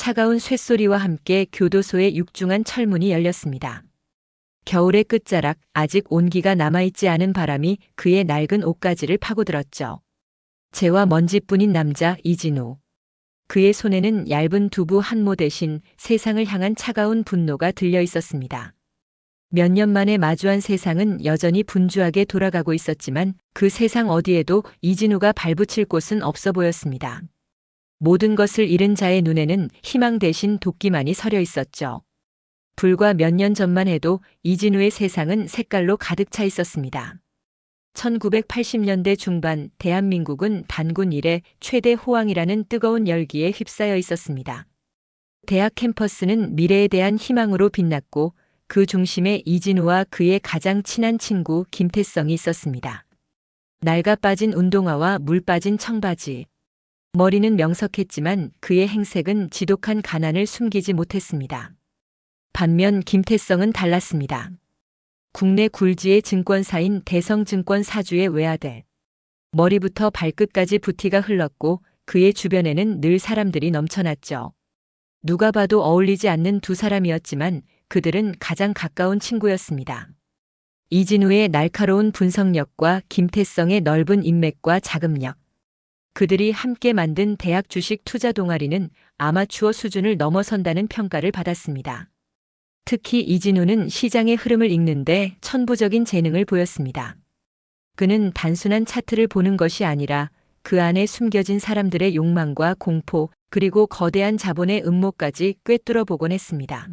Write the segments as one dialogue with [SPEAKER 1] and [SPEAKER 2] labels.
[SPEAKER 1] 차가운 쇳소리와 함께 교도소의 육중한 철문이 열렸습니다. 겨울의 끝자락, 아직 온기가 남아있지 않은 바람이 그의 낡은 옷가지를 파고들었죠. 재와 먼지뿐인 남자 이진우. 그의 손에는 얇은 두부 한 모 대신 세상을 향한 차가운 분노가 들려 있었습니다. 몇 년 만에 마주한 세상은 여전히 분주하게 돌아가고 있었지만 그 세상 어디에도 이진우가 발붙일 곳은 없어 보였습니다. 모든 것을 잃은 자의 눈에는 희망 대신 도끼만이 서려 있었죠. 불과 몇 년 전만 해도 이진우의 세상은 색깔로 가득 차 있었습니다. 1980년대 중반 대한민국은 단군 이래 최대 호황이라는 뜨거운 열기에 휩싸여 있었습니다. 대학 캠퍼스는 미래에 대한 희망으로 빛났고 그 중심에 이진우와 그의 가장 친한 친구 김태성이 있었습니다. 낡아 빠진 운동화와 물 빠진 청바지. 머리는 명석했지만 그의 행색은 지독한 가난을 숨기지 못했습니다. 반면 김태성은 달랐습니다. 국내 굴지의 증권사인 대성증권 사주의 외아들. 머리부터 발끝까지 부티가 흘렀고 그의 주변에는 늘 사람들이 넘쳐났죠. 누가 봐도 어울리지 않는 두 사람이었지만 그들은 가장 가까운 친구였습니다. 이진우의 날카로운 분석력과 김태성의 넓은 인맥과 자금력. 그들이 함께 만든 대학 주식 투자 동아리는 아마추어 수준을 넘어선다는 평가를 받았습니다. 특히 이진우는 시장의 흐름을 읽는데 천부적인 재능을 보였습니다. 그는 단순한 차트를 보는 것이 아니라 그 안에 숨겨진 사람들의 욕망과 공포, 그리고 거대한 자본의 음모까지 꿰뚫어 보곤 했습니다.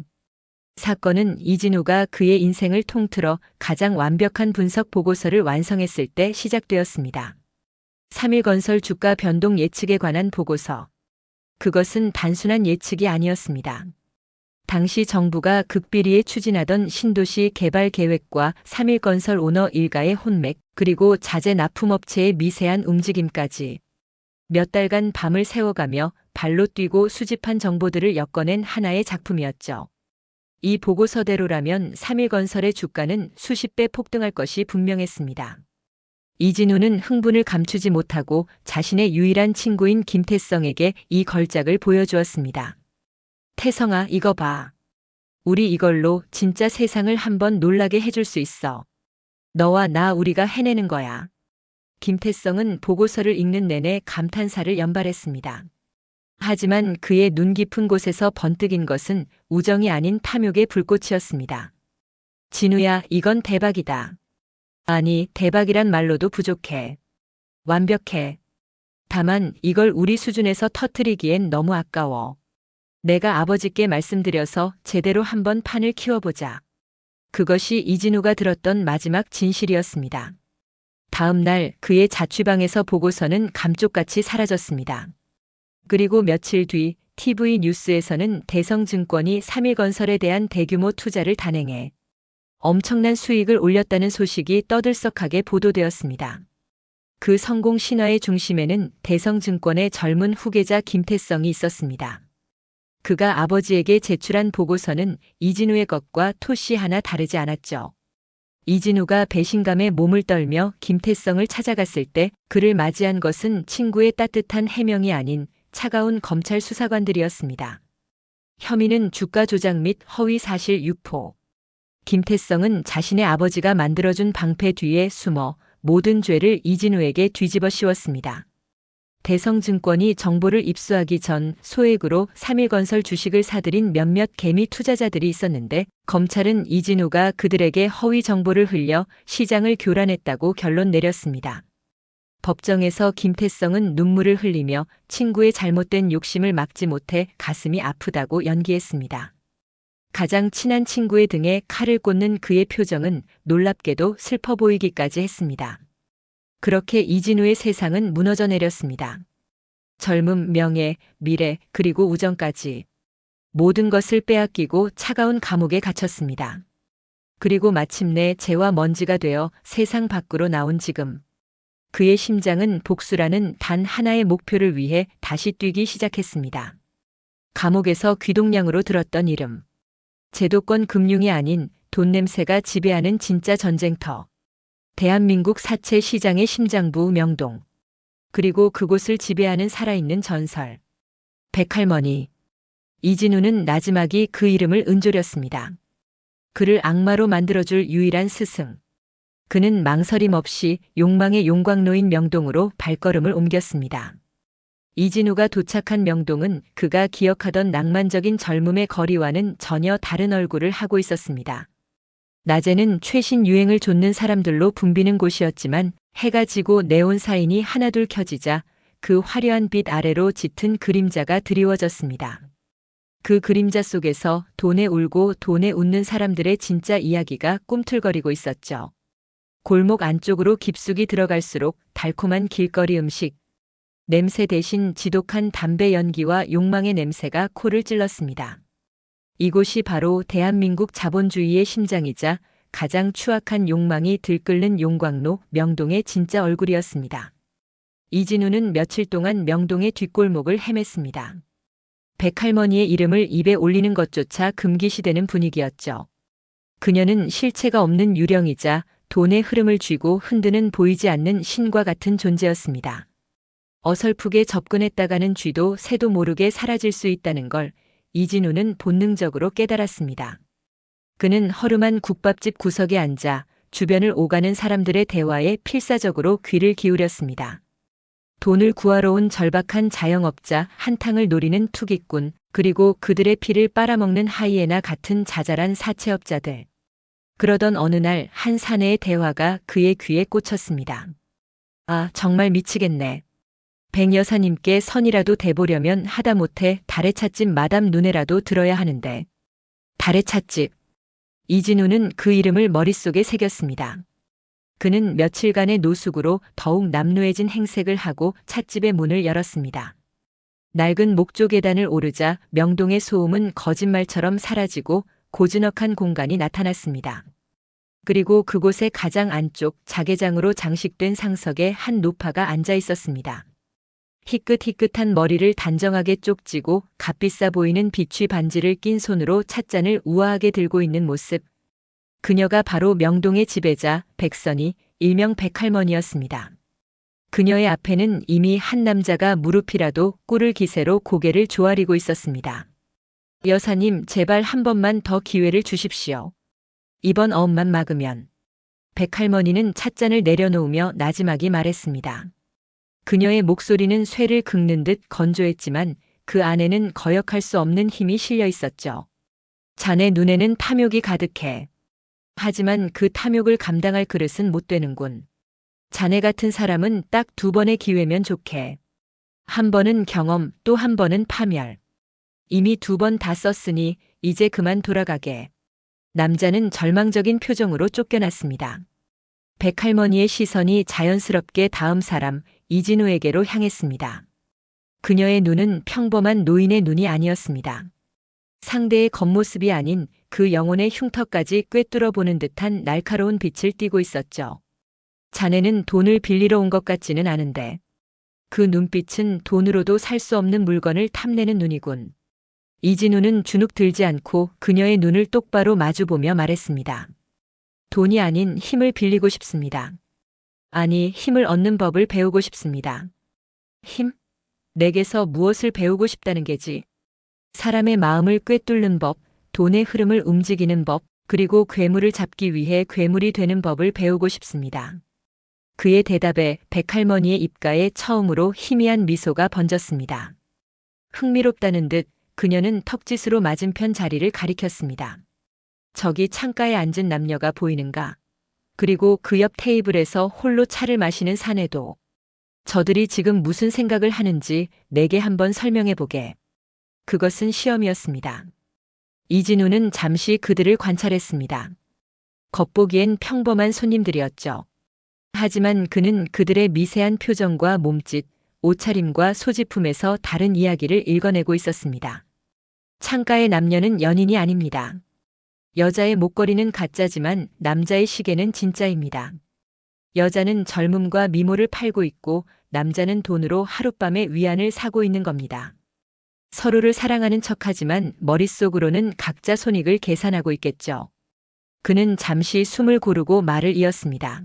[SPEAKER 1] 사건은 이진우가 그의 인생을 통틀어 가장 완벽한 분석 보고서를 완성했을 때 시작되었습니다. 3일건설 주가 변동 예측에 관한 보고서. 그것은 단순한 예측이 아니었습니다. 당시 정부가 극비리에 추진하던 신도시 개발 계획과 3일건설 오너 일가의 혼맥, 그리고 자재 납품업체의 미세한 움직임까지 몇 달간 밤을 새워가며 발로 뛰고 수집한 정보들을 엮어낸 하나의 작품이었죠. 이 보고서대로라면 3일건설의 주가는 수십 배 폭등할 것이 분명했습니다. 이진우는 흥분을 감추지 못하고 자신의 유일한 친구인 김태성에게 이 걸작을 보여주었습니다. 태성아, 이거 봐. 우리 이걸로 진짜 세상을 한번 놀라게 해줄 수 있어. 너와 나 우리가 해내는 거야. 김태성은 보고서를 읽는 내내 감탄사를 연발했습니다. 하지만 그의 눈 깊은 곳에서 번뜩인 것은 우정이 아닌 탐욕의 불꽃이었습니다. 진우야, 이건 대박이다. 아니, 대박이란 말로도 부족해. 완벽해. 다만 이걸 우리 수준에서 터뜨리기엔 너무 아까워. 내가 아버지께 말씀드려서 제대로 한번 판을 키워보자. 그것이 이진우가 들었던 마지막 진실이었습니다. 다음 날 그의 자취방에서 보고서는 감쪽같이 사라졌습니다. 그리고 며칠 뒤 TV 뉴스에서는 대성증권이 3일건설에 대한 대규모 투자를 단행해 엄청난 수익을 올렸다는 소식이 떠들썩하게 보도되었습니다. 그 성공 신화의 중심에는 대성증권의 젊은 후계자 김태성이 있었습니다. 그가 아버지에게 제출한 보고서는 이진우의 것과 토시 하나 다르지 않았죠. 이진우가 배신감에 몸을 떨며 김태성을 찾아갔을 때 그를 맞이한 것은 친구의 따뜻한 해명이 아닌 차가운 검찰 수사관들이었습니다. 혐의는 주가 조작 및 허위 사실 유포. 김태성은 자신의 아버지가 만들어준 방패 뒤에 숨어 모든 죄를 이진우에게 뒤집어 씌웠습니다. 대성증권이 정보를 입수하기 전 소액으로 3일건설 주식을 사들인 몇몇 개미 투자자들이 있었는데 검찰은 이진우가 그들에게 허위 정보를 흘려 시장을 교란했다고 결론 내렸습니다. 법정에서 김태성은 눈물을 흘리며 친구의 잘못된 욕심을 막지 못해 가슴이 아프다고 연기했습니다. 가장 친한 친구의 등에 칼을 꽂는 그의 표정은 놀랍게도 슬퍼 보이기까지 했습니다. 그렇게 이진우의 세상은 무너져 내렸습니다. 젊음, 명예, 미래, 그리고 우정까지 모든 것을 빼앗기고 차가운 감옥에 갇혔습니다. 그리고 마침내 재와 먼지가 되어 세상 밖으로 나온 지금 그의 심장은 복수라는 단 하나의 목표를 위해 다시 뛰기 시작했습니다. 감옥에서 귀동냥으로 들었던 이름. 제도권 금융이 아닌 돈 냄새가 지배하는 진짜 전쟁터. 대한민국 사채 시장의 심장부 명동. 그리고 그곳을 지배하는 살아있는 전설. 백할머니. 이진우는 나지막이 그 이름을 은조렸습니다. 그를 악마로 만들어줄 유일한 스승. 그는 망설임 없이 욕망의 용광로인 명동으로 발걸음을 옮겼습니다. 이진우가 도착한 명동은 그가 기억하던 낭만적인 젊음의 거리와는 전혀 다른 얼굴을 하고 있었습니다. 낮에는 최신 유행을 좇는 사람들로 붐비는 곳이었지만 해가 지고 네온 사인이 하나둘 켜지자 그 화려한 빛 아래로 짙은 그림자가 드리워졌습니다. 그 그림자 속에서 돈에 울고 돈에 웃는 사람들의 진짜 이야기가 꿈틀거리고 있었죠. 골목 안쪽으로 깊숙이 들어갈수록 달콤한 길거리 음식, 냄새 대신 지독한 담배 연기와 욕망의 냄새가 코를 찔렀습니다. 이곳이 바로 대한민국 자본주의의 심장이자 가장 추악한 욕망이 들끓는 용광로 명동의 진짜 얼굴이었습니다. 이진우는 며칠 동안 명동의 뒷골목을 헤맸습니다. 백할머니의 이름을 입에 올리는 것조차 금기시되는 분위기였죠. 그녀는 실체가 없는 유령이자 돈의 흐름을 쥐고 흔드는 보이지 않는 신과 같은 존재였습니다. 어설프게 접근했다가는 쥐도 새도 모르게 사라질 수 있다는 걸 이진우는 본능적으로 깨달았습니다. 그는 허름한 국밥집 구석에 앉아 주변을 오가는 사람들의 대화에 필사적으로 귀를 기울였습니다. 돈을 구하러 온 절박한 자영업자, 한탕을 노리는 투기꾼, 그리고 그들의 피를 빨아먹는 하이에나 같은 자잘한 사채업자들. 그러던 어느 날 한 사내의 대화가 그의 귀에 꽂혔습니다. 아, 정말 미치겠네. 백 여사님께 선이라도 대보려면 하다못해 달의 찻집 마담 눈에라도 들어야 하는데. 달의 찻집. 이진우는 그 이름을 머릿속에 새겼습니다. 그는 며칠간의 노숙으로 더욱 남루해진 행색을 하고 찻집의 문을 열었습니다. 낡은 목조 계단을 오르자 명동의 소음은 거짓말처럼 사라지고 고즈넉한 공간이 나타났습니다. 그리고 그곳의 가장 안쪽 자개장으로 장식된 상석에 한 노파가 앉아 있었습니다. 희끗희끗한 머리를 단정하게 쪽지고 값비싸 보이는 비취 반지를 낀 손으로 찻잔을 우아하게 들고 있는 모습. 그녀가 바로 명동의 지배자 백선희, 일명 백할머니였습니다. 그녀의 앞에는 이미 한 남자가 무릎이라도 꿇을 기세로 고개를 조아리고 있었습니다. 여사님, 제발 한 번만 더 기회를 주십시오. 이번 어음만 막으면. 백할머니는 찻잔을 내려놓으며 나지막이 말했습니다. 그녀의 목소리는 쇠를 긁는 듯 건조했지만 그 안에는 거역할 수 없는 힘이 실려 있었죠. 자네 눈에는 탐욕이 가득해. 하지만 그 탐욕을 감당할 그릇은 못 되는군. 자네 같은 사람은 딱 2번의 기회면 좋게. 한 번은 경험, 또 한 번은 파멸. 이미 2번 다 썼으니 이제 그만 돌아가게. 남자는 절망적인 표정으로 쫓겨났습니다. 백할머니의 시선이 자연스럽게 다음 사람 이진우에게로 향했습니다. 그녀의 눈은 평범한 노인의 눈이 아니었습니다. 상대의 겉모습이 아닌 그 영혼의 흉터까지 꿰뚫어 보는 듯한 날카로운 빛을 띠고 있었죠. 자네는 돈을 빌리러 온 것 같지는 않은데. 그 눈빛은 돈으로도 살 수 없는 물건을 탐내는 눈이군. 이진우는 주눅 들지 않고 그녀의 눈을 똑바로 마주보며 말했습니다. 돈이 아닌 힘을 빌리고 싶습니다. 아니, 힘을 얻는 법을 배우고 싶습니다. 힘? 내게서 무엇을 배우고 싶다는 게지? 사람의 마음을 꿰뚫는 법, 돈의 흐름을 움직이는 법, 그리고 괴물을 잡기 위해 괴물이 되는 법을 배우고 싶습니다. 그의 대답에 백할머니의 입가에 처음으로 희미한 미소가 번졌습니다. 흥미롭다는 듯 그녀는 턱짓으로 맞은편 자리를 가리켰습니다. 저기 창가에 앉은 남녀가 보이는가? 그리고 그 옆 테이블에서 홀로 차를 마시는 사내도. 저들이 지금 무슨 생각을 하는지 내게 한번 설명해 보게. 그것은 시험이었습니다. 이진우는 잠시 그들을 관찰했습니다. 겉보기엔 평범한 손님들이었죠. 하지만 그는 그들의 미세한 표정과 몸짓, 옷차림과 소지품에서 다른 이야기를 읽어내고 있었습니다. 창가의 남녀는 연인이 아닙니다. 여자의 목걸이는 가짜지만 남자의 시계는 진짜입니다. 여자는 젊음과 미모를 팔고 있고 남자는 돈으로 하룻밤의 위안을 사고 있는 겁니다. 서로를 사랑하는 척하지만 머릿속으로는 각자 손익을 계산하고 있겠죠. 그는 잠시 숨을 고르고 말을 이었습니다.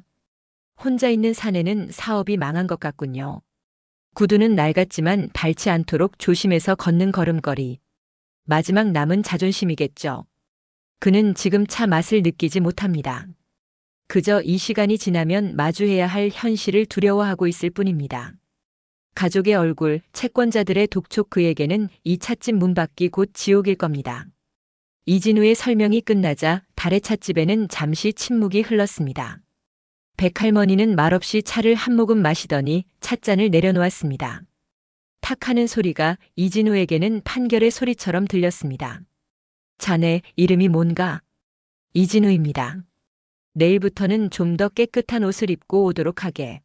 [SPEAKER 1] 혼자 있는 사내는 사업이 망한 것 같군요. 구두는 낡았지만 닳지 않도록 조심해서 걷는 걸음걸이. 마지막 남은 자존심이겠죠. 그는 지금 차 맛을 느끼지 못합니다. 그저 이 시간이 지나면 마주해야 할 현실을 두려워하고 있을 뿐입니다. 가족의 얼굴, 채권자들의 독촉 그에게는 이 찻집 문 밖이 곧 지옥일 겁니다. 이진우의 설명이 끝나자 달의 찻집에는 잠시 침묵이 흘렀습니다. 백할머니는 말없이 차를 한 모금 마시더니 찻잔을 내려놓았습니다. 탁 하는 소리가 이진우에게는 판결의 소리처럼 들렸습니다. 자네 이름이 뭔가? 이진우입니다. 내일부터는 좀 더 깨끗한 옷을 입고 오도록 하게.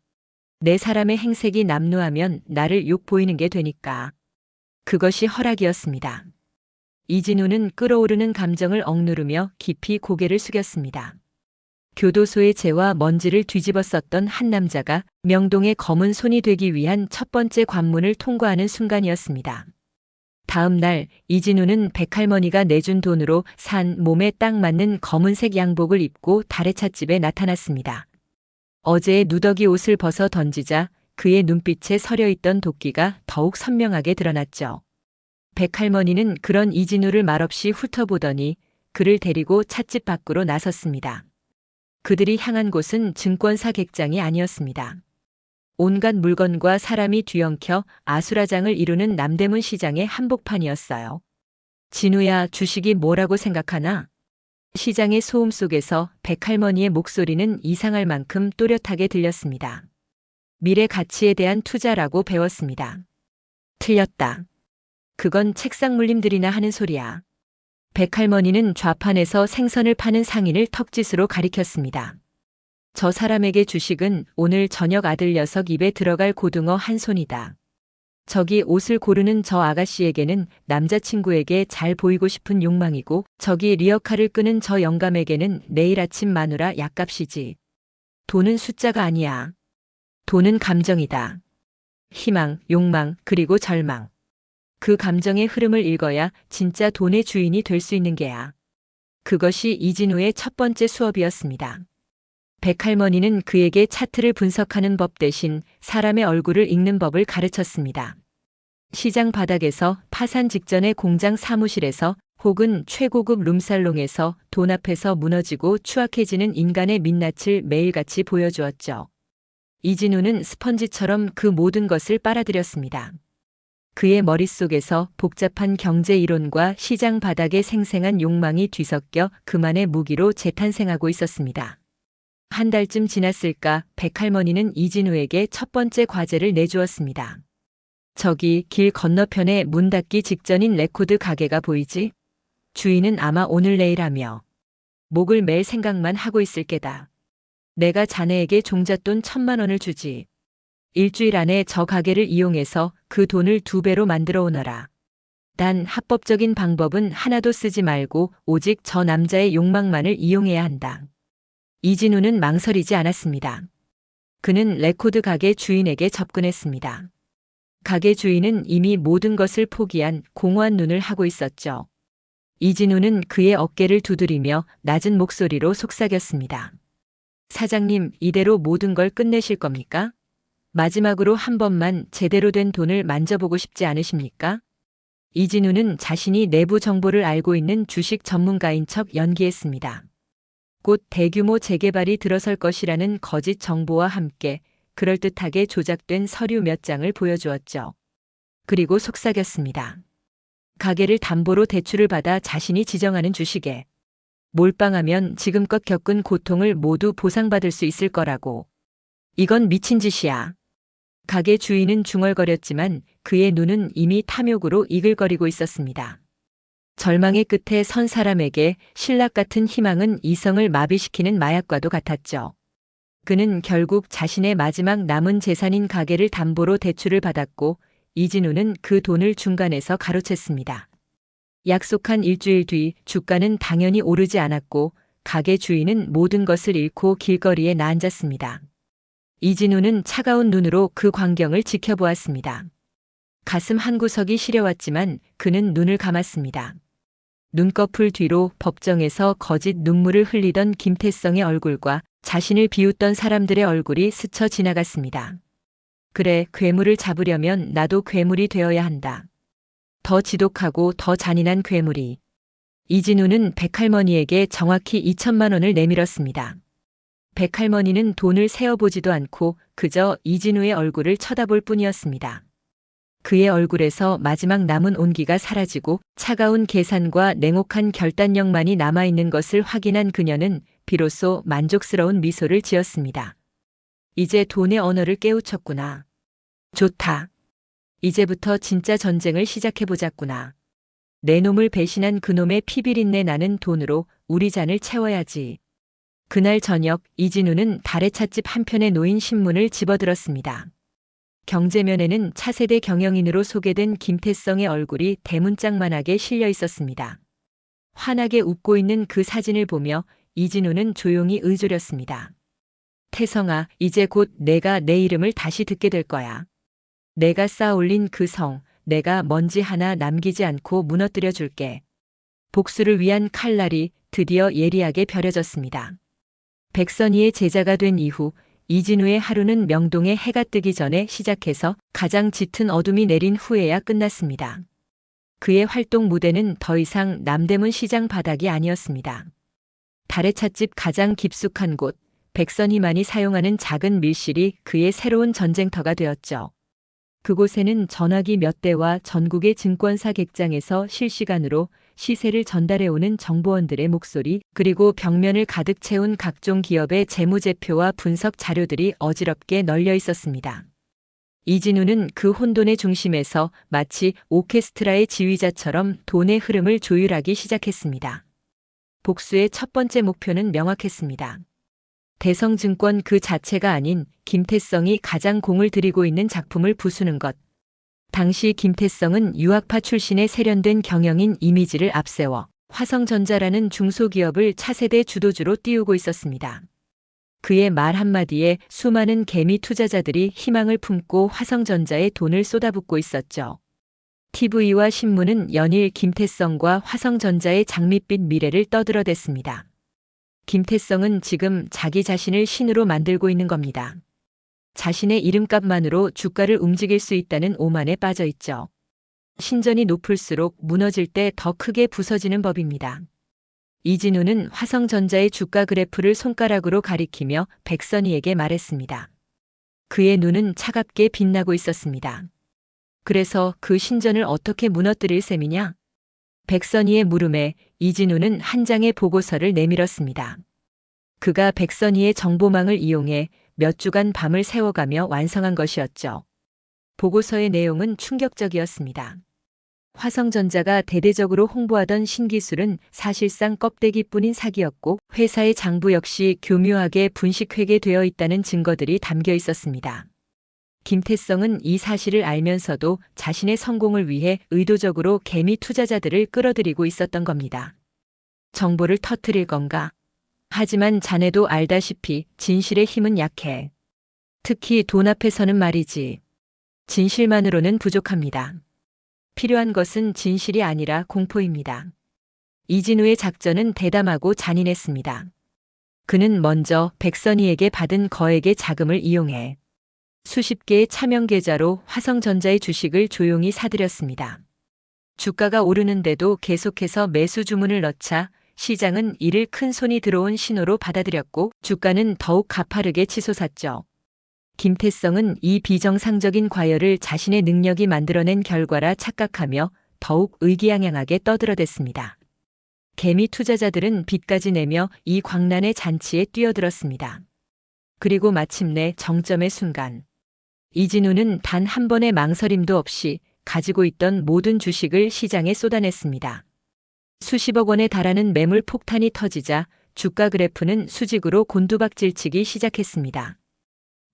[SPEAKER 1] 내 사람의 행색이 남루하면 나를 욕 보이는 게 되니까. 그것이 허락이었습니다. 이진우는 끓어오르는 감정을 억누르며 깊이 고개를 숙였습니다. 교도소의 재와 먼지를 뒤집어 썼던 한 남자가 명동의 검은 손이 되기 위한 첫 번째 관문을 통과하는 순간이었습니다. 다음 날 이진우는 백할머니가 내준 돈으로 산 몸에 딱 맞는 검은색 양복을 입고 달의 찻집에 나타났습니다. 어제의 누더기 옷을 벗어 던지자 그의 눈빛에 서려있던 도끼가 더욱 선명하게 드러났죠. 백할머니는 그런 이진우를 말없이 훑어보더니 그를 데리고 찻집 밖으로 나섰습니다. 그들이 향한 곳은 증권사 객장이 아니었습니다. 온갖 물건과 사람이 뒤엉켜 아수라장을 이루는 남대문 시장의 한복판이었어요. 진우야, 주식이 뭐라고 생각하나? 시장의 소음 속에서 백할머니의 목소리는 이상할 만큼 또렷하게 들렸습니다. 미래 가치에 대한 투자라고 배웠습니다. 틀렸다. 그건 책상 물림들이나 하는 소리야. 백할머니는 좌판에서 생선을 파는 상인을 턱짓으로 가리켰습니다. 저 사람에게 주식은 오늘 저녁 아들 녀석 입에 들어갈 고등어 한 손이다. 저기 옷을 고르는 저 아가씨에게는 남자친구에게 잘 보이고 싶은 욕망이고 저기 리어카를 끄는 저 영감에게는 내일 아침 마누라 약값이지. 돈은 숫자가 아니야. 돈은 감정이다. 희망, 욕망, 그리고 절망. 그 감정의 흐름을 읽어야 진짜 돈의 주인이 될 수 있는 게야. 그것이 이진우의 첫 번째 수업이었습니다. 백할머니는 그에게 차트를 분석하는 법 대신 사람의 얼굴을 읽는 법을 가르쳤습니다. 시장 바닥에서 파산 직전의 공장 사무실에서 혹은 최고급 룸살롱에서 돈 앞에서 무너지고 추악해지는 인간의 민낯을 매일같이 보여주었죠. 이진우는 스펀지처럼 그 모든 것을 빨아들였습니다. 그의 머릿속에서 복잡한 경제 이론과 시장 바닥의 생생한 욕망이 뒤섞여 그만의 무기로 재탄생하고 있었습니다. 한 달쯤 지났을까 백할머니는 이진우에게 첫 번째 과제를 내주었습니다. 저기 길 건너편에 문 닫기 직전인 레코드 가게가 보이지? 주인은 아마 오늘 내일 하며 목을 맬 생각만 하고 있을 게다. 내가 자네에게 종잣돈 1,000만 원을 주지. 일주일 안에 저 가게를 이용해서 그 돈을 2배로 만들어 오너라. 단 합법적인 방법은 하나도 쓰지 말고 오직 저 남자의 욕망만을 이용해야 한다. 이진우는 망설이지 않았습니다. 그는 레코드 가게 주인에게 접근했습니다. 가게 주인은 이미 모든 것을 포기한 공허한 눈을 하고 있었죠. 이진우는 그의 어깨를 두드리며 낮은 목소리로 속삭였습니다. 사장님, 이대로 모든 걸 끝내실 겁니까? 마지막으로 한 번만 제대로 된 돈을 만져보고 싶지 않으십니까? 이진우는 자신이 내부 정보를 알고 있는 주식 전문가인 척 연기했습니다. 곧 대규모 재개발이 들어설 것이라는 거짓 정보와 함께 그럴듯하게 조작된 서류 몇 장을 보여주었죠. 그리고 속삭였습니다. 가게를 담보로 대출을 받아 자신이 지정하는 주식에 몰빵하면 지금껏 겪은 고통을 모두 보상받을 수 있을 거라고. 이건 미친 짓이야. 가게 주인은 중얼거렸지만 그의 눈은 이미 탐욕으로 이글거리고 있었습니다. 절망의 끝에 선 사람에게 신락 같은 희망은 이성을 마비시키는 마약과도 같았죠. 그는 결국 자신의 마지막 남은 재산인 가게를 담보로 대출을 받았고 이진우는 그 돈을 중간에서 가로챘습니다. 약속한 일주일 뒤 주가는 당연히 오르지 않았고 가게 주인은 모든 것을 잃고 길거리에 나앉았습니다. 이진우는 차가운 눈으로 그 광경을 지켜보았습니다. 가슴 한구석이 시려왔지만 그는 눈을 감았습니다. 눈꺼풀 뒤로 법정에서 거짓 눈물을 흘리던 김태성의 얼굴과 자신을 비웃던 사람들의 얼굴이 스쳐 지나갔습니다. 그래, 괴물을 잡으려면 나도 괴물이 되어야 한다. 더 지독하고 더 잔인한 괴물이. 이진우는 백할머니에게 정확히 2천만 원을 내밀었습니다. 백할머니는 돈을 세어보지도 않고 그저 이진우의 얼굴을 쳐다볼 뿐이었습니다. 그의 얼굴에서 마지막 남은 온기가 사라지고 차가운 계산과 냉혹한 결단력만이 남아있는 것을 확인한 그녀는 비로소 만족스러운 미소를 지었습니다. 이제 돈의 언어를 깨우쳤구나. 좋다. 이제부터 진짜 전쟁을 시작해보자꾸나. 내 놈을 배신한 그놈의 피비린내 나는 돈으로 우리 잔을 채워야지. 그날 저녁 이진우는 달의 찻집 한편에 놓인 신문을 집어들었습니다. 경제면에는 차세대 경영인으로 소개된 김태성의 얼굴이 대문짝만하게 실려 있었습니다. 환하게 웃고 있는 그 사진을 보며 이진우는 조용히 의졸였습니다. 태성아, 이제 곧 내가 내 이름을 다시 듣게 될 거야. 내가 쌓아올린 그 성, 내가 먼지 하나 남기지 않고 무너뜨려 줄게. 복수를 위한 칼날이 드디어 예리하게 벼려졌습니다. 백선희의 제자가 된 이후 이진우의 하루는 명동에 해가 뜨기 전에 시작해서 가장 짙은 어둠이 내린 후에야 끝났습니다. 그의 활동 무대는 더 이상 남대문 시장 바닥이 아니었습니다. 달의 찻집 가장 깊숙한 곳, 백선희만이 사용하는 작은 밀실이 그의 새로운 전쟁터가 되었죠. 그곳에는 전화기 몇 대와 전국의 증권사 객장에서 실시간으로 시세를 전달해오는 정보원들의 목소리, 그리고 벽면을 가득 채운 각종 기업의 재무제표와 분석 자료들이 어지럽게 널려 있었습니다. 이진우는 그 혼돈의 중심에서 마치 오케스트라의 지휘자처럼 돈의 흐름을 조율하기 시작했습니다. 복수의 첫 번째 목표는 명확했습니다. 대성증권 그 자체가 아닌 김태성이 가장 공을 들이고 있는 작품을 부수는 것. 당시 김태성은 유학파 출신의 세련된 경영인 이미지를 앞세워 화성전자라는 중소기업을 차세대 주도주로 띄우고 있었습니다. 그의 말 한마디에 수많은 개미 투자자들이 희망을 품고 화성전자에 돈을 쏟아붓고 있었죠. TV와 신문은 연일 김태성과 화성전자의 장밋빛 미래를 떠들어댔습니다. 김태성은 지금 자기 자신을 신으로 만들고 있는 겁니다. 자신의 이름값만으로 주가를 움직일 수 있다는 오만에 빠져 있죠. 신전이 높을수록 무너질 때 더 크게 부서지는 법입니다. 이진우는 화성전자의 주가 그래프를 손가락으로 가리키며 백선희에게 말했습니다. 그의 눈은 차갑게 빛나고 있었습니다. 그래서 그 신전을 어떻게 무너뜨릴 셈이냐? 백선희의 물음에 이진우는 한 장의 보고서를 내밀었습니다. 그가 백선희의 정보망을 이용해 몇 주간 밤을 새워가며 완성한 것이었죠. 보고서의 내용은 충격적이었습니다. 화성전자가 대대적으로 홍보하던 신기술은 사실상 껍데기뿐인 사기였고 회사의 장부 역시 교묘하게 분식회계되어 있다는 증거들이 담겨 있었습니다. 김태성은 이 사실을 알면서도 자신의 성공을 위해 의도적으로 개미 투자자들을 끌어들이고 있었던 겁니다. 정보를 터뜨릴 건가? 하지만 자네도 알다시피 진실의 힘은 약해. 특히 돈 앞에서는 말이지. 진실만으로는 부족합니다. 필요한 것은 진실이 아니라 공포입니다. 이진우의 작전은 대담하고 잔인했습니다. 그는 먼저 백선희에게 받은 거액의 자금을 이용해 수십 개의 차명 계좌로 화성전자의 주식을 조용히 사들였습니다. 주가가 오르는데도 계속해서 매수 주문을 넣자 시장은 이를 큰 손이 들어온 신호로 받아들였고 주가는 더욱 가파르게 치솟았죠. 김태성은 이 비정상적인 과열을 자신의 능력이 만들어낸 결과라 착각하며 더욱 의기양양하게 떠들어댔습니다. 개미 투자자들은 빚까지 내며 이 광란의 잔치에 뛰어들었습니다. 그리고 마침내 정점의 순간 이진우는 단 한 번의 망설임도 없이 가지고 있던 모든 주식을 시장에 쏟아냈습니다. 수십억 원에 달하는 매물 폭탄이 터지자 주가 그래프는 수직으로 곤두박질치기 시작했습니다.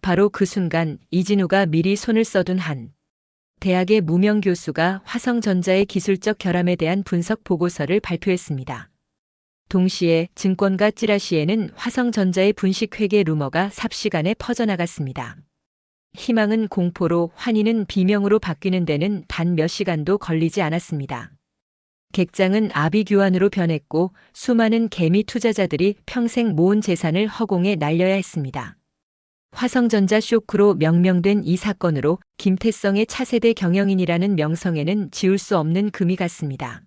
[SPEAKER 1] 바로 그 순간 이진우가 미리 손을 써둔 한 대학의 무명 교수가 화성전자의 기술적 결함에 대한 분석 보고서를 발표했습니다. 동시에 증권가 찌라시에는 화성전자의 분식회계 루머가 삽시간에 퍼져나갔습니다. 희망은 공포로 환희는 비명으로 바뀌는 데는 단 몇 시간도 걸리지 않았습니다. 객장은 아비규환으로 변했고 수많은 개미 투자자들이 평생 모은 재산을 허공에 날려야 했습니다. 화성전자 쇼크로 명명된 이 사건으로 김태성의 차세대 경영인이라는 명성에는 지울 수 없는 금이 갔습니다.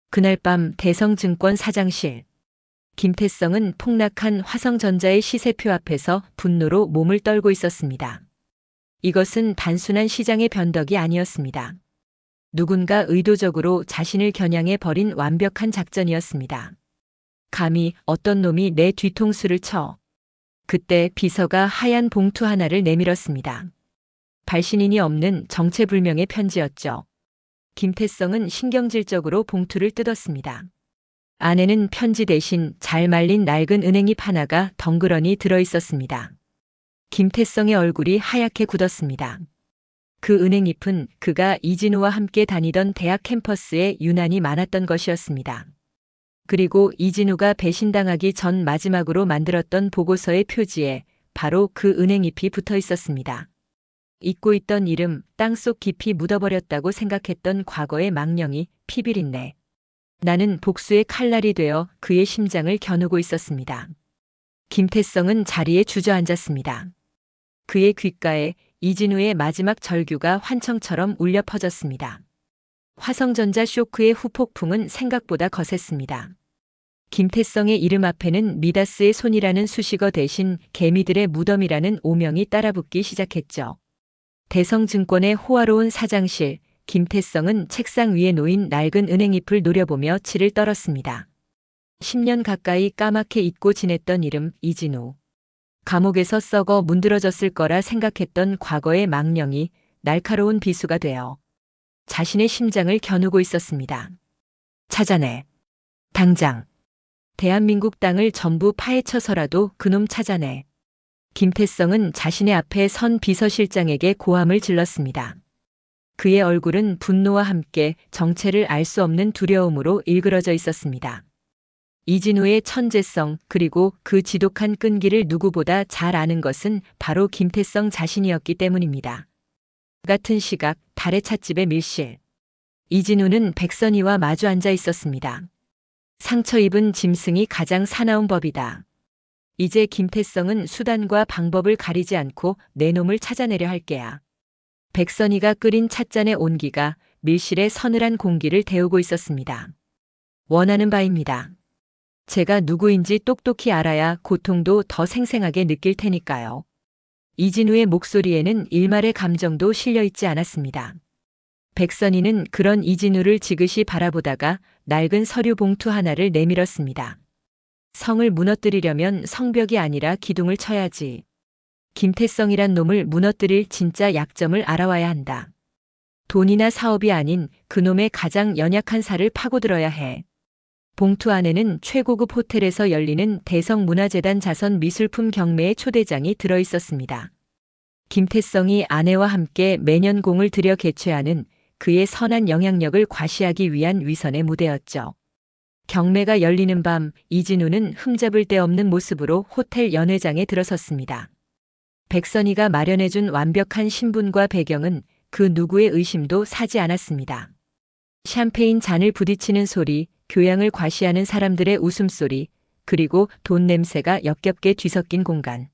[SPEAKER 1] 그날 밤 대성증권 사장실. 김태성은 폭락한 화성전자의 시세표 앞에서 분노로 몸을 떨고 있었습니다. 이것은 단순한 시장의 변덕이 아니었습니다. 누군가 의도적으로 자신을 겨냥해 벌인 완벽한 작전이었습니다. 감히 어떤 놈이 내 뒤통수를 쳐. 그때 비서가 하얀 봉투 하나를 내밀었습니다. 발신인이 없는 정체불명의 편지였죠. 김태성은 신경질적으로 봉투를 뜯었습니다. 안에는 편지 대신 잘 말린 낡은 은행잎 하나가 덩그러니 들어있었습니다. 김태성의 얼굴이 하얗게 굳었습니다. 그 은행잎은 그가 이진우와 함께 다니던 대학 캠퍼스에 유난히 많았던 것이었습니다. 그리고 이진우가 배신당하기 전 마지막으로 만들었던 보고서의 표지에 바로 그 은행잎이 붙어 있었습니다. 잊고 있던 이름, 땅속 깊이 묻어버렸다고 생각했던 과거의 망령이 피비린내. 나는 복수의 칼날이 되어 그의 심장을 겨누고 있었습니다. 김태성은 자리에 주저앉았습니다. 그의 귓가에 이진우의 마지막 절규가 환청처럼 울려 퍼졌습니다. 화성전자 쇼크의 후폭풍은 생각보다 거셌습니다. 김태성의 이름 앞에는 미다스의 손이라는 수식어 대신 개미들의 무덤이라는 오명이 따라붙기 시작했죠. 대성증권의 호화로운 사장실, 김태성은 책상 위에 놓인 낡은 은행잎을 노려보며 치를 떨었습니다. 10년 가까이 까맣게 잊고 지냈던 이름 이진우. 감옥에서 썩어 문드러졌을 거라 생각했던 과거의 망령이 날카로운 비수가 되어 자신의 심장을 겨누고 있었습니다. 찾아내. 당장. 대한민국 땅을 전부 파헤쳐서라도 그놈 찾아내. 김태성은 자신의 앞에 선 비서실장에게 고함을 질렀습니다. 그의 얼굴은 분노와 함께 정체를 알 수 없는 두려움으로 일그러져 있었습니다. 이진우의 천재성 그리고 그 지독한 끈기를 누구보다 잘 아는 것은 바로 김태성 자신이었기 때문입니다. 같은 시각 달의 찻집의 밀실. 이진우는 백선희와 마주 앉아 있었습니다. 상처 입은 짐승이 가장 사나운 법이다. 이제 김태성은 수단과 방법을 가리지 않고 내 놈을 찾아내려 할 게야. 백선희가 끓인 찻잔의 온기가 밀실의 서늘한 공기를 데우고 있었습니다. 원하는 바입니다. 제가 누구인지 똑똑히 알아야 고통도 더 생생하게 느낄 테니까요. 이진우의 목소리에는 일말의 감정도 실려 있지 않았습니다. 백선희는 그런 이진우를 지그시 바라보다가 낡은 서류 봉투 하나를 내밀었습니다. 성을 무너뜨리려면 성벽이 아니라 기둥을 쳐야지. 김태성이란 놈을 무너뜨릴 진짜 약점을 알아와야 한다. 돈이나 사업이 아닌 그놈의 가장 연약한 살을 파고들어야 해. 봉투 안에는 최고급 호텔에서 열리는 대성문화재단 자선 미술품 경매의 초대장이 들어 있었습니다. 김태성이 아내와 함께 매년 공을 들여 개최하는 그의 선한 영향력을 과시하기 위한 위선의 무대였죠. 경매가 열리는 밤 이진우는 흠잡을 데 없는 모습으로 호텔 연회장에 들어섰습니다. 백선희가 마련해준 완벽한 신분과 배경은 그 누구의 의심도 사지 않았습니다. 샴페인 잔을 부딪히는 소리, 교양을 과시하는 사람들의 웃음소리, 그리고 돈 냄새가 역겹게 뒤섞인 공간.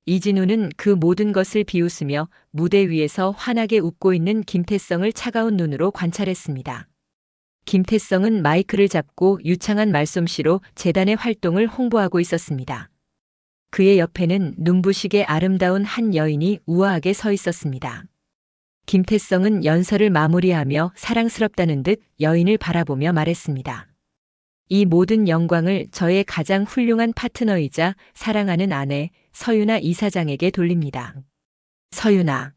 [SPEAKER 1] 이진우는 그 모든 것을 비웃으며 무대 위에서 환하게 웃고 있는 김태성을 차가운 눈으로 관찰했습니다. 김태성은 마이크를 잡고 유창한 말솜씨로 재단의 활동을 홍보하고 있었습니다. 그의 옆에는 눈부시게 아름다운 한 여인이 우아하게 서 있었습니다. 김태성은 연설을 마무리하며 사랑스럽다는 듯 여인을 바라보며 말했습니다. 이 모든 영광을 저의 가장 훌륭한 파트너이자 사랑하는 아내 서윤아 이사장에게 돌립니다. 서윤아.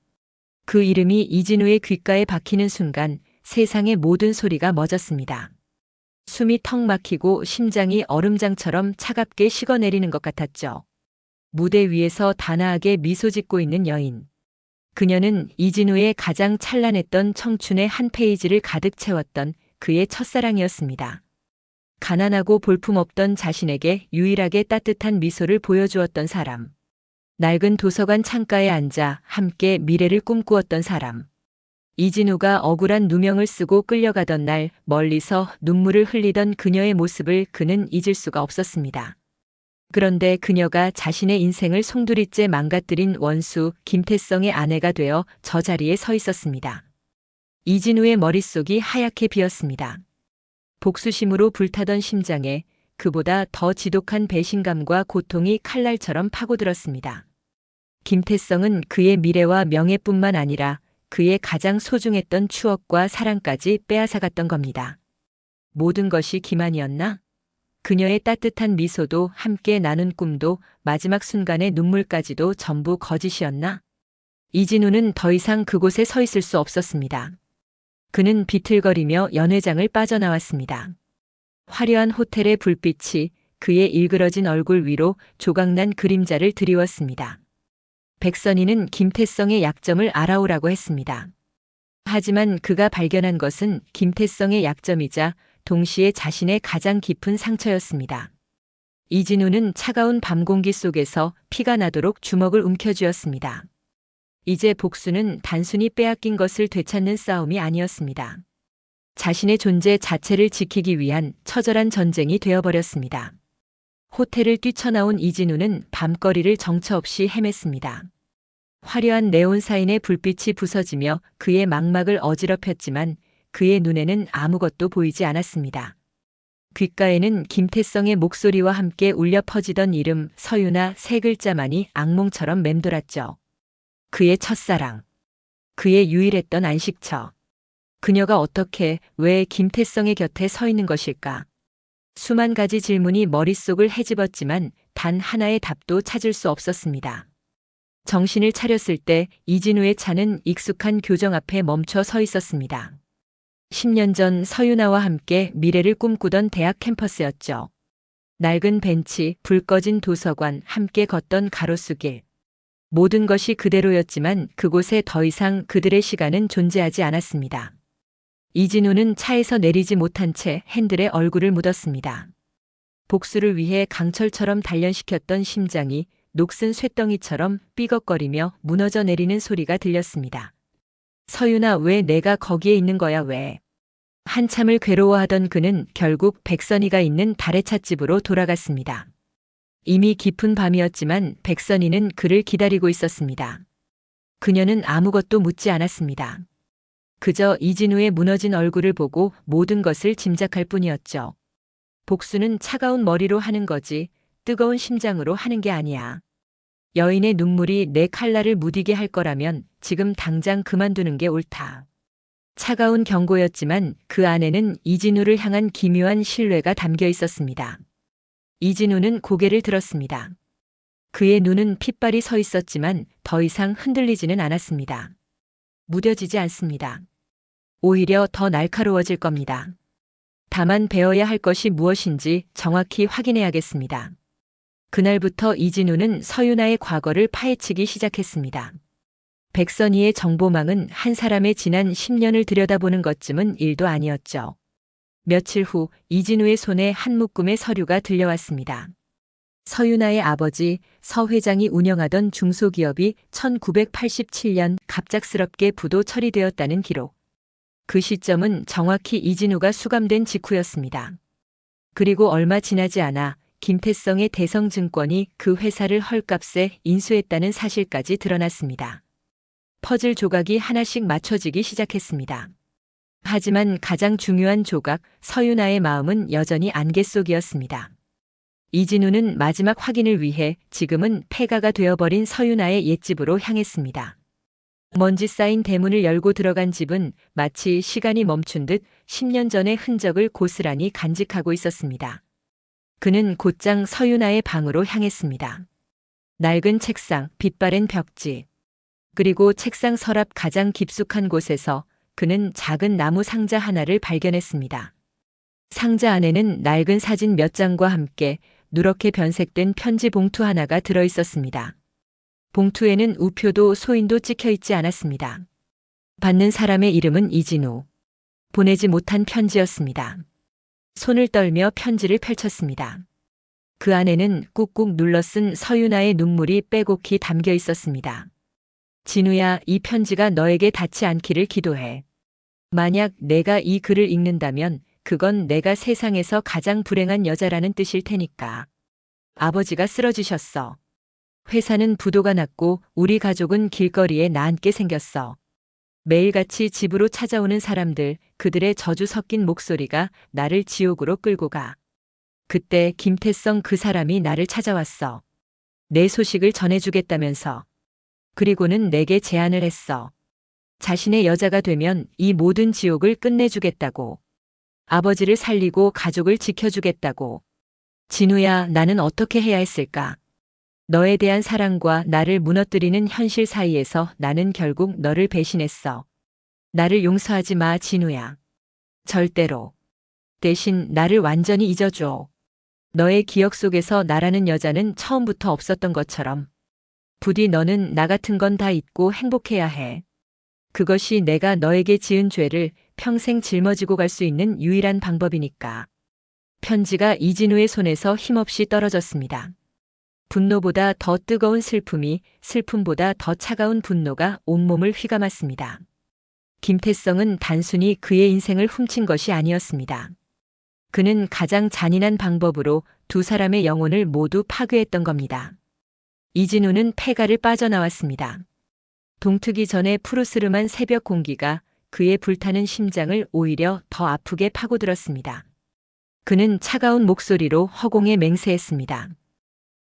[SPEAKER 1] 그 이름이 이진우의 귓가에 박히는 순간 세상의 모든 소리가 멎었습니다. 숨이 턱 막히고 심장이 얼음장처럼 차갑게 식어내리는 것 같았죠. 무대 위에서 단아하게 미소 짓고 있는 여인. 그녀는 이진우의 가장 찬란했던 청춘의 한 페이지를 가득 채웠던 그의 첫사랑이었습니다. 가난하고 볼품없던 자신에게 유일하게 따뜻한 미소를 보여주었던 사람. 낡은 도서관 창가에 앉아 함께 미래를 꿈꾸었던 사람. 이진우가 억울한 누명을 쓰고 끌려가던 날 멀리서 눈물을 흘리던 그녀의 모습을 그는 잊을 수가 없었습니다. 그런데 그녀가 자신의 인생을 송두리째 망가뜨린 원수 김태성의 아내가 되어 저 자리에 서 있었습니다. 이진우의 머릿속이 하얗게 비었습니다. 복수심으로 불타던 심장에 그보다 더 지독한 배신감과 고통이 칼날처럼 파고들었습니다. 김태성은 그의 미래와 명예뿐만 아니라 그의 가장 소중했던 추억과 사랑까지 빼앗아갔던 겁니다. 모든 것이 기만이었나? 그녀의 따뜻한 미소도 함께 나눈 꿈도 마지막 순간의 눈물까지도 전부 거짓이었나? 이진우는 더 이상 그곳에 서 있을 수 없었습니다. 그는 비틀거리며 연회장을 빠져나왔습니다. 화려한 호텔의 불빛이 그의 일그러진 얼굴 위로 조각난 그림자를 드리웠습니다. 백선희는 김태성의 약점을 알아오라고 했습니다. 하지만 그가 발견한 것은 김태성의 약점이자 동시에 자신의 가장 깊은 상처였습니다. 이진우는 차가운 밤 공기 속에서 피가 나도록 주먹을 움켜쥐었습니다. 이제 복수는 단순히 빼앗긴 것을 되찾는 싸움이 아니었습니다. 자신의 존재 자체를 지키기 위한 처절한 전쟁이 되어버렸습니다. 호텔을 뛰쳐나온 이진우는 밤거리를 정처 없이 헤맸습니다. 화려한 네온사인의 불빛이 부서지며 그의 망막을 어지럽혔지만 그의 눈에는 아무것도 보이지 않았습니다. 귓가에는 김태성의 목소리와 함께 울려 퍼지던 이름 서유나 세 글자만이 악몽처럼 맴돌았죠. 그의 첫사랑. 그의 유일했던 안식처. 그녀가 어떻게, 왜 김태성의 곁에 서 있는 것일까? 수만 가지 질문이 머릿속을 헤집었지만 단 하나의 답도 찾을 수 없었습니다. 정신을 차렸을 때 이진우의 차는 익숙한 교정 앞에 멈춰 서 있었습니다. 10년 전 서유나와 함께 미래를 꿈꾸던 대학 캠퍼스였죠. 낡은 벤치, 불 꺼진 도서관, 함께 걷던 가로수길. 모든 것이 그대로였지만 그곳에 더 이상 그들의 시간은 존재하지 않았습니다. 이진우는 차에서 내리지 못한 채 핸들에 얼굴을 묻었습니다. 복수를 위해 강철처럼 단련시켰던 심장이 녹슨 쇳덩이처럼 삐걱거리며 무너져 내리는 소리가 들렸습니다. 서유나, 왜 내가 거기에 있는 거야, 왜? 한참을 괴로워하던 그는 결국 백선희가 있는 다래찻집으로 돌아갔습니다. 이미 깊은 밤이었지만 백선희는 그를 기다리고 있었습니다. 그녀는 아무것도 묻지 않았습니다. 그저 이진우의 무너진 얼굴을 보고 모든 것을 짐작할 뿐이었죠. 복수는 차가운 머리로 하는 거지 뜨거운 심장으로 하는 게 아니야. 여인의 눈물이 내 칼날을 무디게 할 거라면 지금 당장 그만두는 게 옳다. 차가운 경고였지만 그 안에는 이진우를 향한 기묘한 신뢰가 담겨 있었습니다. 이진우는 고개를 들었습니다. 그의 눈은 핏발이 서 있었지만 더 이상 흔들리지는 않았습니다. 무뎌지지 않습니다. 오히려 더 날카로워질 겁니다. 다만 배워야 할 것이 무엇인지 정확히 확인해야겠습니다. 그날부터 이진우는 서유나의 과거를 파헤치기 시작했습니다. 백선희의 정보망은 한 사람의 지난 10년을 들여다보는 것쯤은 일도 아니었죠. 며칠 후 이진우의 손에 한 묶음의 서류가 들려왔습니다. 서유나의 아버지 서 회장이 운영하던 중소기업이 1987년 갑작스럽게 부도 처리되었다는 기록. 그 시점은 정확히 이진우가 수감된 직후였습니다. 그리고 얼마 지나지 않아 김태성의 대성증권이 그 회사를 헐값에 인수했다는 사실까지 드러났습니다. 퍼즐 조각이 하나씩 맞춰지기 시작했습니다. 하지만 가장 중요한 조각, 서유나의 마음은 여전히 안개 속이었습니다. 이진우는 마지막 확인을 위해 지금은 폐가가 되어버린 서유나의 옛집으로 향했습니다. 먼지 쌓인 대문을 열고 들어간 집은 마치 시간이 멈춘 듯 10년 전의 흔적을 고스란히 간직하고 있었습니다. 그는 곧장 서유나의 방으로 향했습니다. 낡은 책상, 빛바랜 벽지, 그리고 책상 서랍 가장 깊숙한 곳에서 그는 작은 나무 상자 하나를 발견했습니다. 상자 안에는 낡은 사진 몇 장과 함께 누렇게 변색된 편지 봉투 하나가 들어 있었습니다. 봉투에는 우표도 소인도 찍혀 있지 않았습니다. 받는 사람의 이름은 이진우. 보내지 못한 편지였습니다. 손을 떨며 편지를 펼쳤습니다. 그 안에는 꾹꾹 눌러 쓴 서유나의 눈물이 빼곡히 담겨 있었습니다. 진우야, 이 편지가 너에게 닿지 않기를 기도해. 만약 내가 이 글을 읽는다면 그건 내가 세상에서 가장 불행한 여자라는 뜻일 테니까. 아버지가 쓰러지셨어. 회사는 부도가 났고 우리 가족은 길거리에 나앉게 생겼어. 매일같이 집으로 찾아오는 사람들, 그들의 저주 섞인 목소리가 나를 지옥으로 끌고 가. 그때 김태성 그 사람이 나를 찾아왔어. 내 소식을 전해주겠다면서. 그리고는 내게 제안을 했어. 자신의 여자가 되면 이 모든 지옥을 끝내주겠다고. 아버지를 살리고 가족을 지켜주겠다고. 진우야, 나는 어떻게 해야 했을까? 너에 대한 사랑과 나를 무너뜨리는 현실 사이에서 나는 결국 너를 배신했어. 나를 용서하지 마, 진우야. 절대로. 대신 나를 완전히 잊어줘. 너의 기억 속에서 나라는 여자는 처음부터 없었던 것처럼. 부디 너는 나 같은 건 다 잊고 행복해야 해. 그것이 내가 너에게 지은 죄를 평생 짊어지고 갈 수 있는 유일한 방법이니까. 편지가 이진우의 손에서 힘없이 떨어졌습니다. 분노보다 더 뜨거운 슬픔이, 슬픔보다 더 차가운 분노가 온몸을 휘감았습니다. 김태성은 단순히 그의 인생을 훔친 것이 아니었습니다. 그는 가장 잔인한 방법으로 두 사람의 영혼을 모두 파괴했던 겁니다. 이진우는 폐가를 빠져나왔습니다. 동트기 전에 푸르스름한 새벽 공기가 그의 불타는 심장을 오히려 더 아프게 파고들었습니다. 그는 차가운 목소리로 허공에 맹세했습니다.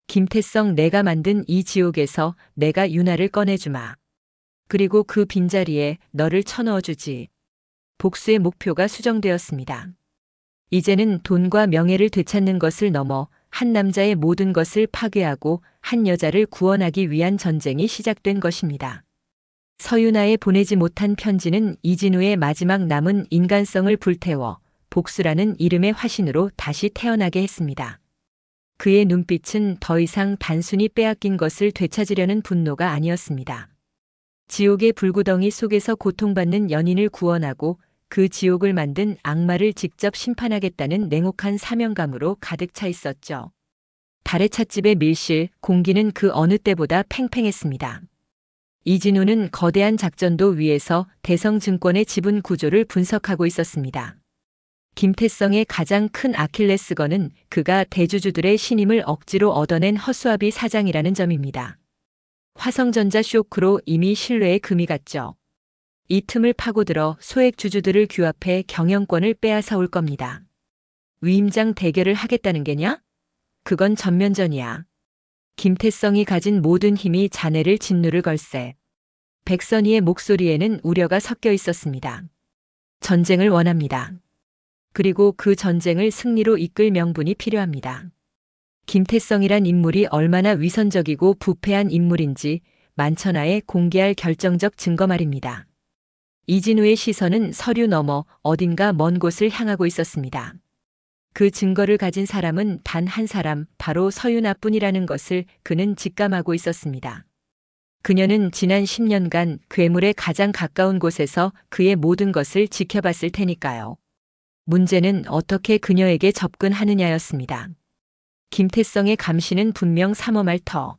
[SPEAKER 1] 김태성, 내가 만든 이 지옥에서 내가 윤아를 꺼내주마. 그리고 그 빈자리에 너를 쳐넣어주지. 복수의 목표가 수정되었습니다. 이제는 돈과 명예를 되찾는 것을 넘어 한 남자의 모든 것을 파괴하고 한 여자를 구원하기 위한 전쟁이 시작된 것입니다. 서윤아에 보내지 못한 편지는 이진우의 마지막 남은 인간성을 불태워 복수라는 이름의 화신으로 다시 태어나게 했습니다. 그의 눈빛은 더 이상 단순히 빼앗긴 것을 되찾으려는 분노가 아니었습니다. 지옥의 불구덩이 속에서 고통받는 연인을 구원하고 그 지옥을 만든 악마를 직접 심판하겠다는 냉혹한 사명감으로 가득 차 있었죠. 달의 찻집의 밀실, 공기는 그 어느 때보다 팽팽했습니다. 이진우는 거대한 작전도 위에서 대성증권의 지분 구조를 분석하고 있었습니다. 김태성의 가장 큰 아킬레스건은 그가 대주주들의 신임을 억지로 얻어낸 허수아비 사장이라는 점입니다. 화성전자 쇼크로 이미 신뢰에 금이 갔죠. 이 틈을 파고들어 소액 주주들을 규합해 경영권을 빼앗아 올 겁니다. 위임장 대결을 하겠다는 게냐? 그건 전면전이야. 김태성이 가진 모든 힘이 자네를 진누를 걸세. 백선희의 목소리에는 우려가 섞여 있었습니다. 전쟁을 원합니다. 그리고 그 전쟁을 승리로 이끌 명분이 필요합니다. 김태성이란 인물이 얼마나 위선적이고 부패한 인물인지 만천하에 공개할 결정적 증거 말입니다. 이진우의 시선은 서류 너머 어딘가 먼 곳을 향하고 있었습니다. 그 증거를 가진 사람은 단 한 사람, 바로 서윤아뿐이라는 것을 그는 직감하고 있었습니다. 그녀는 지난 10년간 괴물에 가장 가까운 곳에서 그의 모든 것을 지켜봤을 테니까요. 문제는 어떻게 그녀에게 접근하느냐였습니다. 김태성의 감시는 분명 삼엄할 터.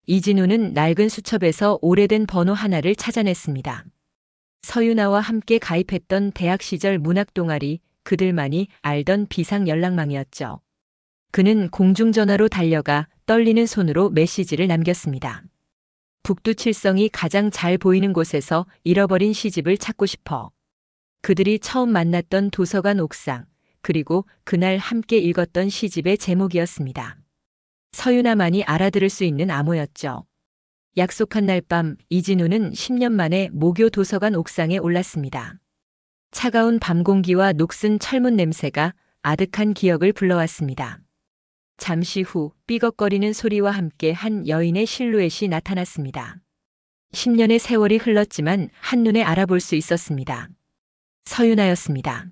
[SPEAKER 1] 이진우는 낡은 수첩에서 오래된 번호 하나를 찾아냈습니다. 서윤아와 함께 가입했던 대학 시절 문학 동아리, 그들만이 알던 비상 연락망이었죠. 그는 공중전화로 달려가 떨리는 손으로 메시지를 남겼습니다. 북두칠성이 가장 잘 보이는 곳에서 잃어버린 시집을 찾고 싶어. 그들이 처음 만났던 도서관 옥상, 그리고 그날 함께 읽었던 시집의 제목이었습니다. 서윤아만이 알아들을 수 있는 암호였죠. 약속한 날 밤 이진우는 10년 만에 모교 도서관 옥상에 올랐습니다. 차가운 밤 공기와 녹슨 철문 냄새가 아득한 기억을 불러왔습니다. 잠시 후 삐걱거리는 소리와 함께 한 여인의 실루엣이 나타났습니다. 10년의 세월이 흘렀지만 한눈에 알아볼 수 있었습니다. 서윤아였습니다.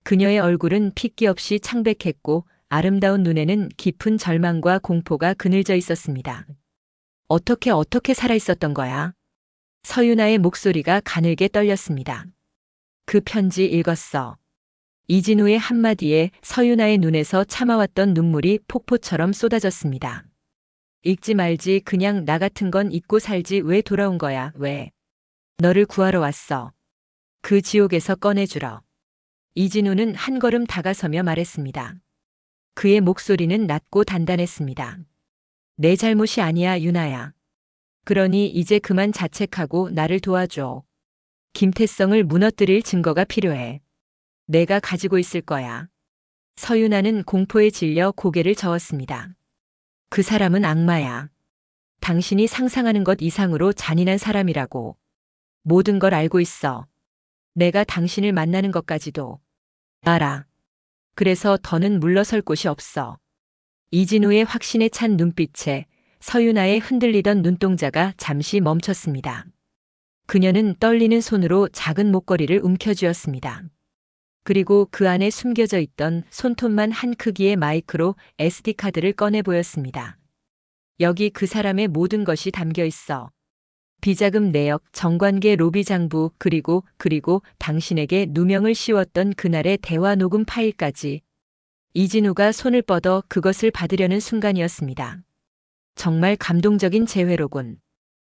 [SPEAKER 1] 그녀의 얼굴은 핏기 없이 창백했고 아름다운 눈에는 깊은 절망과 공포가 그늘져 있었습니다. 어떻게 살아있었던 거야? 서윤아의 목소리가 가늘게 떨렸습니다. 그 편지 읽었어. 이진우의 한마디에 서윤아의 눈에서 참아왔던 눈물이 폭포처럼 쏟아졌습니다. 읽지 말지, 그냥 나 같은 건 잊고 살지. 왜 돌아온 거야, 왜? 너를 구하러 왔어. 그 지옥에서 꺼내주러. 이진우는 한 걸음 다가서며 말했습니다. 그의 목소리는 낮고 단단했습니다. 내 잘못이 아니야, 유나야. 그러니 이제 그만 자책하고 나를 도와줘. 김태성을 무너뜨릴 증거가 필요해. 내가 가지고 있을 거야. 서유나는 공포에 질려 고개를 저었습니다. 그 사람은 악마야. 당신이 상상하는 것 이상으로 잔인한 사람이라고. 모든 걸 알고 있어. 내가 당신을 만나는 것까지도 알아. 그래서 더는 물러설 곳이 없어. 이진우의 확신에 찬 눈빛에 서유나의 흔들리던 눈동자가 잠시 멈췄습니다. 그녀는 떨리는 손으로 작은 목걸이를 움켜쥐었습니다. 그리고 그 안에 숨겨져 있던 손톱만 한 크기의 마이크로 SD카드를 꺼내 보였습니다. 여기 그 사람의 모든 것이 담겨 있어. 비자금 내역, 정관계 로비 장부, 그리고 당신에게 누명을 씌웠던 그날의 대화 녹음 파일까지. 이진우가 손을 뻗어 그것을 받으려는 순간이었습니다. 정말 감동적인 재회로군.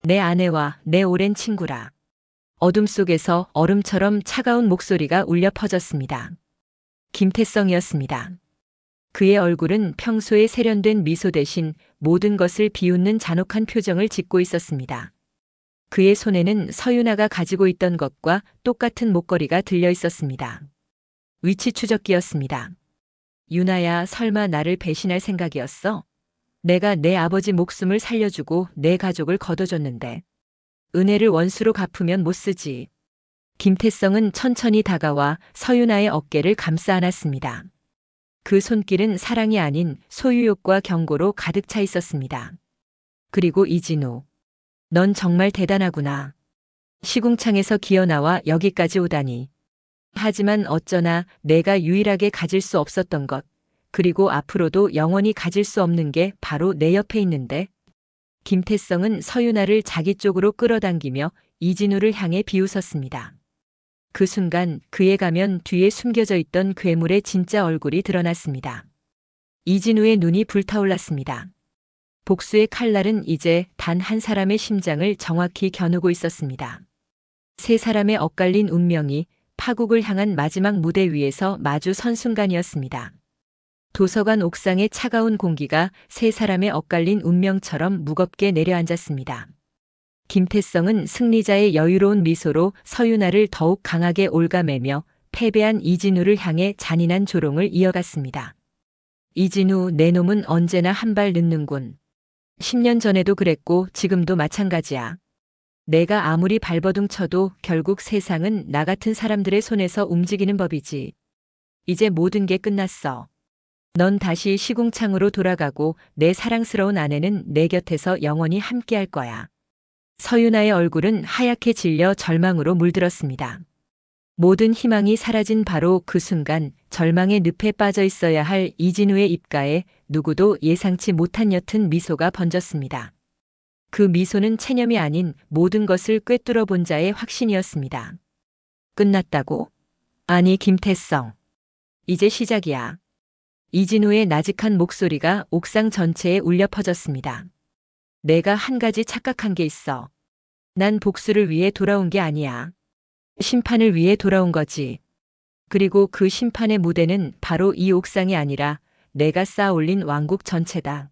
[SPEAKER 1] 내 아내와 내 오랜 친구라. 어둠 속에서 얼음처럼 차가운 목소리가 울려 퍼졌습니다. 김태성이었습니다. 그의 얼굴은 평소에 세련된 미소 대신 모든 것을 비웃는 잔혹한 표정을 짓고 있었습니다. 그의 손에는 서유나가 가지고 있던 것과 똑같은 목걸이가 들려 있었습니다. 위치 추적기였습니다. 유나야, 설마 나를 배신할 생각이었어? 내가 내 아버지 목숨을 살려주고 내 가족을 거둬줬는데. 은혜를 원수로 갚으면 못 쓰지. 김태성은 천천히 다가와 서유나의 어깨를 감싸 안았습니다. 그 손길은 사랑이 아닌 소유욕과 경고로 가득 차 있었습니다. 그리고 이진우. 넌 정말 대단하구나. 시궁창에서 기어나와 여기까지 오다니. 하지만 어쩌나 내가 유일하게 가질 수 없었던 것, 그리고 앞으로도 영원히 가질 수 없는 게 바로 내 옆에 있는데. 김태성은 서유나를 자기 쪽으로 끌어당기며 이진우를 향해 비웃었습니다. 그 순간 그의 가면 뒤에 숨겨져 있던 괴물의 진짜 얼굴이 드러났습니다. 이진우의 눈이 불타올랐습니다. 복수의 칼날은 이제 단 한 사람의 심장을 정확히 겨누고 있었습니다. 세 사람의 엇갈린 운명이 파국을 향한 마지막 무대 위에서 마주 선 순간이었습니다. 도서관 옥상의 차가운 공기가 세 사람의 엇갈린 운명처럼 무겁게 내려앉았습니다. 김태성은 승리자의 여유로운 미소로 서유나를 더욱 강하게 올가매며 패배한 이진우를 향해 잔인한 조롱을 이어갔습니다. 이진우, 내 놈은 언제나 한 발 늦는군. 10년 전에도 그랬고 지금도 마찬가지야. 내가 아무리 발버둥 쳐도 결국 세상은 나 같은 사람들의 손에서 움직이는 법이지. 이제 모든 게 끝났어. 넌 다시 시궁창으로 돌아가고 내 사랑스러운 아내는 내 곁에서 영원히 함께할 거야. 서유나의 얼굴은 하얗게 질려 절망으로 물들었습니다. 모든 희망이 사라진 바로 그 순간 절망의 늪에 빠져 있어야 할 이진우의 입가에 누구도 예상치 못한 옅은 미소가 번졌습니다. 그 미소는 체념이 아닌 모든 것을 꿰뚫어 본 자의 확신이었습니다. 끝났다고? 아니, 김태성. 이제 시작이야. 이진우의 나직한 목소리가 옥상 전체에 울려 퍼졌습니다. 내가 한 가지 착각한 게 있어. 난 복수를 위해 돌아온 게 아니야. 심판을 위해 돌아온 거지. 그리고 그 심판의 무대는 바로 이 옥상이 아니라 내가 쌓아올린 왕국 전체다.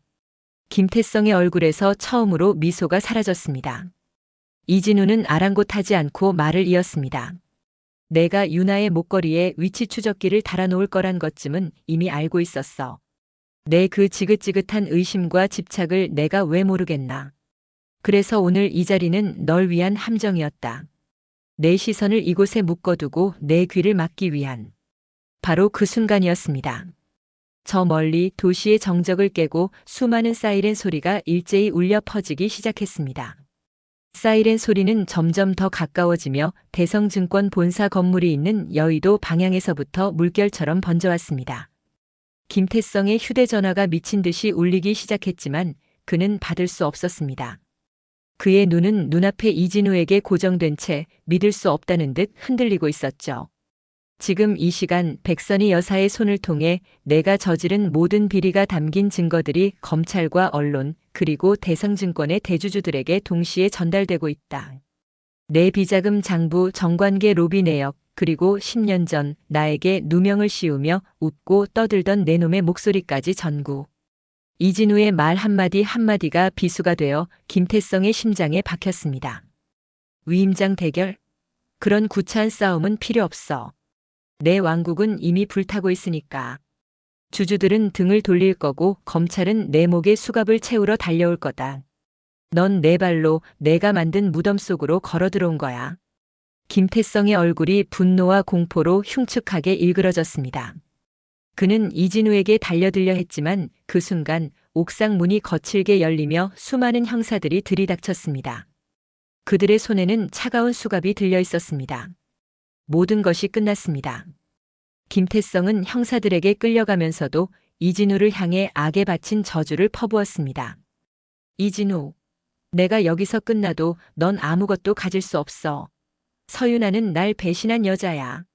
[SPEAKER 1] 김태성의 얼굴에서 처음으로 미소가 사라졌습니다. 이진우는 아랑곳하지 않고 말을 이었습니다. 내가 유나의 목걸이에 위치 추적기를 달아놓을 거란 것쯤은 이미 알고 있었어. 내 그 지긋지긋한 의심과 집착을 내가 왜 모르겠나. 그래서 오늘 이 자리는 널 위한 함정이었다. 내 시선을 이곳에 묶어두고 내 귀를 막기 위한. 바로 그 순간이었습니다. 저 멀리 도시의 정적을 깨고 수많은 사이렌 소리가 일제히 울려 퍼지기 시작했습니다. 사이렌 소리는 점점 더 가까워지며 대성증권 본사 건물이 있는 여의도 방향에서부터 물결처럼 번져왔습니다. 김태성의 휴대전화가 미친 듯이 울리기 시작했지만 그는 받을 수 없었습니다. 그의 눈은 눈앞에 이진우에게 고정된 채 믿을 수 없다는 듯 흔들리고 있었죠. 지금 이 시간 백선희 여사의 손을 통해 내가 저지른 모든 비리가 담긴 증거들이 검찰과 언론 그리고 대성증권의 대주주들에게 동시에 전달되고 있다. 내 비자금 장부, 정관계 로비 내역, 그리고 10년 전 나에게 누명을 씌우며 웃고 떠들던 내놈의 목소리까지 전구. 이진우의 말 한마디 한마디가 비수가 되어 김태성의 심장에 박혔습니다. 위임장 대결? 그런 구차한 싸움은 필요 없어. 내 왕국은 이미 불타고 있으니까. 주주들은 등을 돌릴 거고 검찰은 내 목에 수갑을 채우러 달려올 거다. 넌 내 발로 내가 만든 무덤 속으로 걸어 들어온 거야. 김태성의 얼굴이 분노와 공포로 흉측하게 일그러졌습니다. 그는 이진우에게 달려들려 했지만 그 순간 옥상 문이 거칠게 열리며 수많은 형사들이 들이닥쳤습니다. 그들의 손에는 차가운 수갑이 들려 있었습니다. 모든 것이 끝났습니다. 김태성은 형사들에게 끌려가면서도 이진우를 향해 악에 바친 저주를 퍼부었습니다. 이진우, 내가 여기서 끝나도 넌 아무것도 가질 수 없어. 서윤아는 날 배신한 여자야.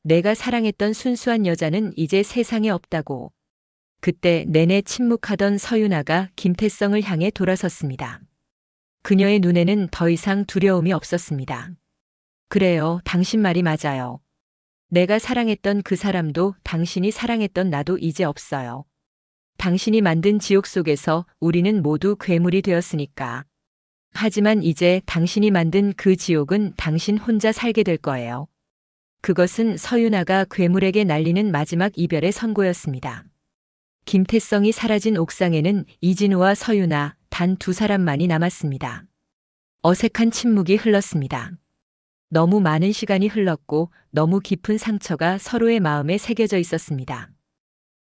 [SPEAKER 1] 내가 사랑했던 순수한 여자는 이제 세상에 없다고. 그때 내내 침묵하던 서윤아가 김태성을 향해 돌아섰습니다. 그녀의 눈에는 더 이상 두려움이 없었습니다. 그래요, 당신 말이 맞아요. 내가 사랑했던 그 사람도 당신이 사랑했던 나도 이제 없어요. 당신이 만든 지옥 속에서 우리는 모두 괴물이 되었으니까. 하지만 이제 당신이 만든 그 지옥은 당신 혼자 살게 될 거예요. 그것은 서윤아가 괴물에게 날리는 마지막 이별의 선고였습니다. 김태성이 사라진 옥상에는 이진우와 서윤아 단 두 사람만이 남았습니다. 어색한 침묵이 흘렀습니다. 너무 많은 시간이 흘렀고 너무 깊은 상처가 서로의 마음에 새겨져 있었습니다.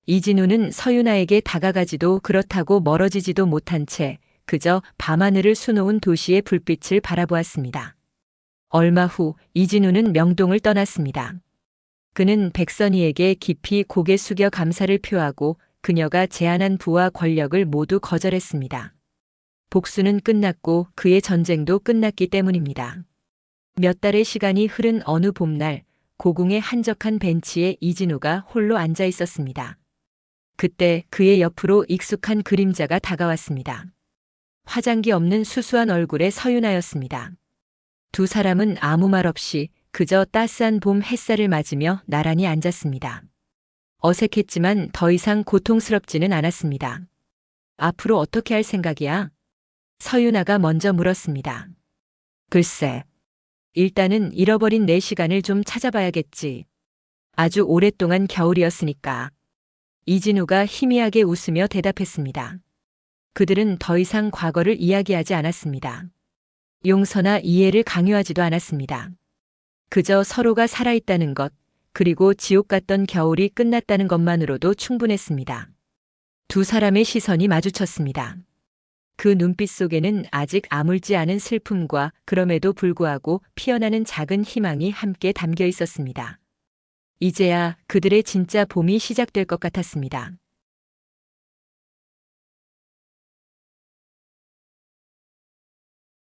[SPEAKER 1] 이진우는 서윤아에게 다가가지도 그렇다고 멀어지지도 못한 채 그저 밤하늘을 수놓은 도시의 불빛을 바라보았습니다. 얼마 후 이진우는 명동을 떠났습니다. 그는 백선희에게 깊이 고개 숙여 감사를 표하고 그녀가 제안한 부와 권력을 모두 거절했습니다. 복수는 끝났고 그의 전쟁도 끝났기 때문입니다. 몇 달의 시간이 흐른 어느 봄날 고궁의 한적한 벤치에 이진우가 홀로 앉아 있었습니다. 그때 그의 옆으로 익숙한 그림자가 다가왔습니다. 화장기 없는 수수한 얼굴의 서윤아였습니다. 두 사람은 아무 말 없이 그저 따스한 봄 햇살을 맞으며 나란히 앉았습니다. 어색했지만 더 이상 고통스럽지는 않았습니다. 앞으로 어떻게 할 생각이야? 서윤아가 먼저 물었습니다. 글쎄, 일단은 잃어버린 내 시간을 좀 찾아봐야겠지. 아주 오랫동안 겨울이었으니까. 이진우가 희미하게 웃으며 대답했습니다. 그들은 더 이상 과거를 이야기하지 않았습니다. 용서나 이해를 강요하지도 않았습니다. 그저 서로가 살아있다는 것, 그리고 지옥 같던 겨울이 끝났다는 것만으로도 충분했습니다. 두 사람의 시선이 마주쳤습니다. 그 눈빛 속에는 아직 아물지 않은 슬픔과 그럼에도 불구하고 피어나는 작은 희망이 함께 담겨 있었습니다. 이제야 그들의 진짜 봄이 시작될 것 같았습니다.